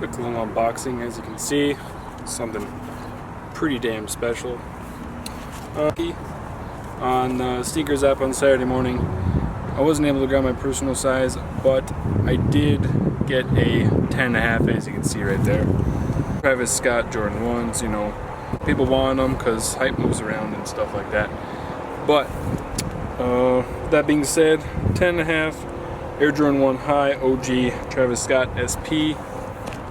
Quick little unboxing, as you can see, something pretty damn special. On the sneakers app on Saturday morning, I wasn't able to grab my personal size, but I did get a 10.5, as you can see right there. Travis Scott Jordan 1s, you know, people want them because hype moves around and stuff like that. But that being said, 10.5 Air Jordan 1 High OG Travis Scott SP.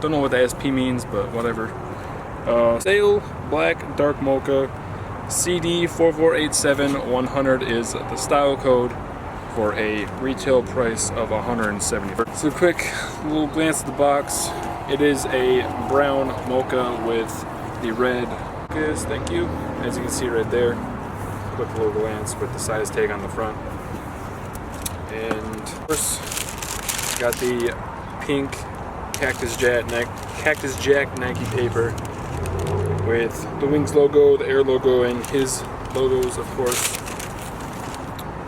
Don't know what the SP means, but whatever. Sale black dark mocha. CD 4487-100 is the style code for a retail price of $170. So quick little glance at the box. It is a brown mocha with the red. Yes, thank you. As you can see right there. Quick little glance with the size tag on the front. And of course, got the pink Cactus Jack Nike paper with the Wings logo, the Air logo, and his logos, of course.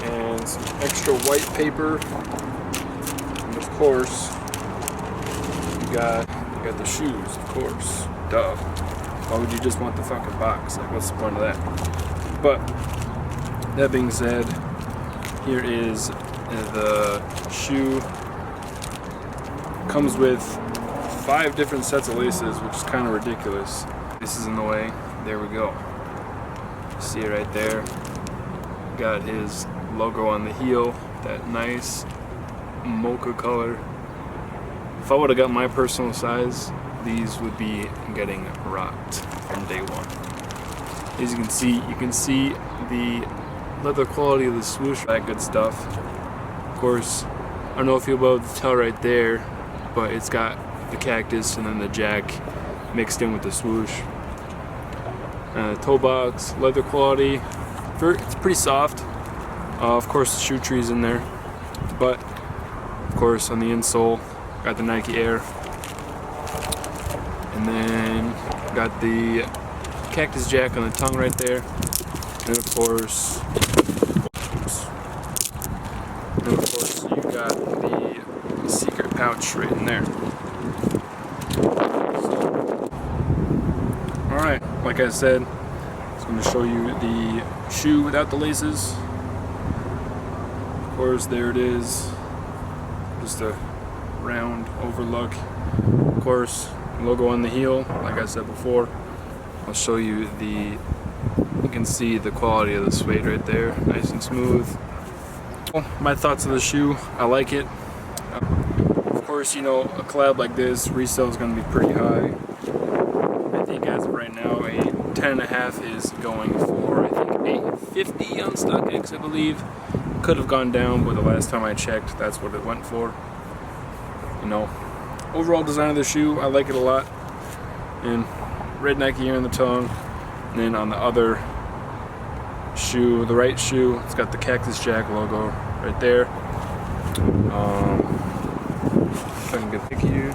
And some extra white paper. And of course, you got the shoes, of course. Duh. Why would you just want the fucking box? Like, what's the point of that? But that being said, here is the shoe. Comes with 5 different sets of laces, which is kind of ridiculous. This is in the way. There we go. See it right there. Got his logo on the heel, that nice mocha color. If I would have got my personal size, these would be getting rocked from day one. As you can see the leather quality of the swoosh, that good stuff. Of course, I don't know if you'll be able to tell right there, but it's got the cactus and then the jack mixed in with the swoosh. Toe box, leather quality, it's pretty soft. Of course, the shoe tree's in there, but of course on the insole, got the Nike Air, and then got the Cactus Jack on the tongue right there, and of course, you got the secret pouch right in there. Alright, like I said, I'm going to show you the shoe without the laces. Of course, there it is. Just a round overlook. Of course, logo on the heel, like I said before. I'll show you you can see the quality of the suede right there, nice and smooth. Well, my thoughts of the shoe, I like it. Of course, you know, a collab like this, resale is going to be pretty high. I think as of right now, a 10.5 is going for, I think, $850 on StockX, I believe. Could have gone down, but the last time I checked, that's what it went for. You know, overall design of the shoe, I like it a lot. And red Nike here on the tongue, and then on the other shoe, the right shoe, it's got the Cactus Jack logo right there. If I can get a pic here,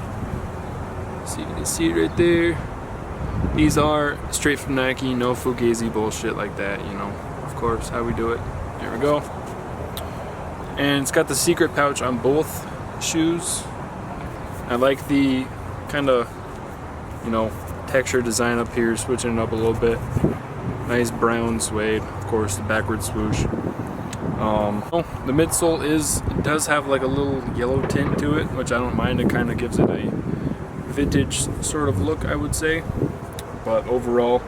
see if you can see it right there. These are straight from Nike, no fugazi bullshit like that, you know. Of course, how we do it. There we go. And it's got the secret pouch on both shoes. I like the kind of, you know, texture design up here, switching it up a little bit. Nice brown suede, of course, the backward swoosh. The midsole does have like a little yellow tint to it, which I don't mind. It kind of gives it a vintage sort of look, I would say. But overall,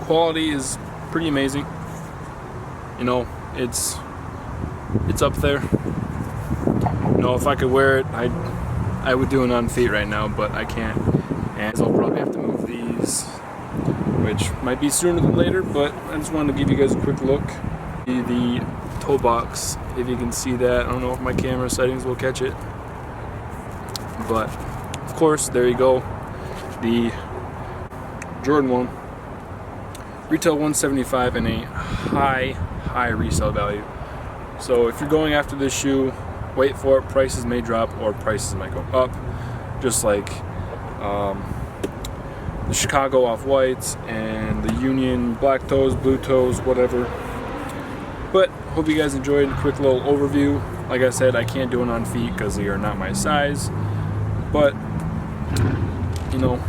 quality is pretty amazing. You know, it's up there. You know, if I could wear it, I would do it on feet right now, but I can't. And I'll probably have to move these, which might be sooner than later, but I just wanted to give you guys a quick look. The toe box, if you can see that. I don't know if my camera settings will catch it, but of course, there you go. The Jordan 1, retail $175 and a high resale value. So if you're going after this shoe, wait for it. Prices may drop or prices might go up, just like the Chicago off-whites and the Union black toes, blue toes, whatever. But hope you guys enjoyed. Quick little overview. Like I said, I can't do it on feet because they are not my size, but you know,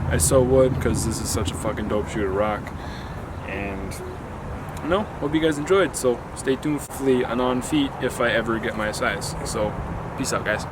I so would, because this is such a fucking dope shoe to rock. And you know, hope you guys enjoyed. So stay tuned for the On Feet if I ever get my size. So peace out, guys.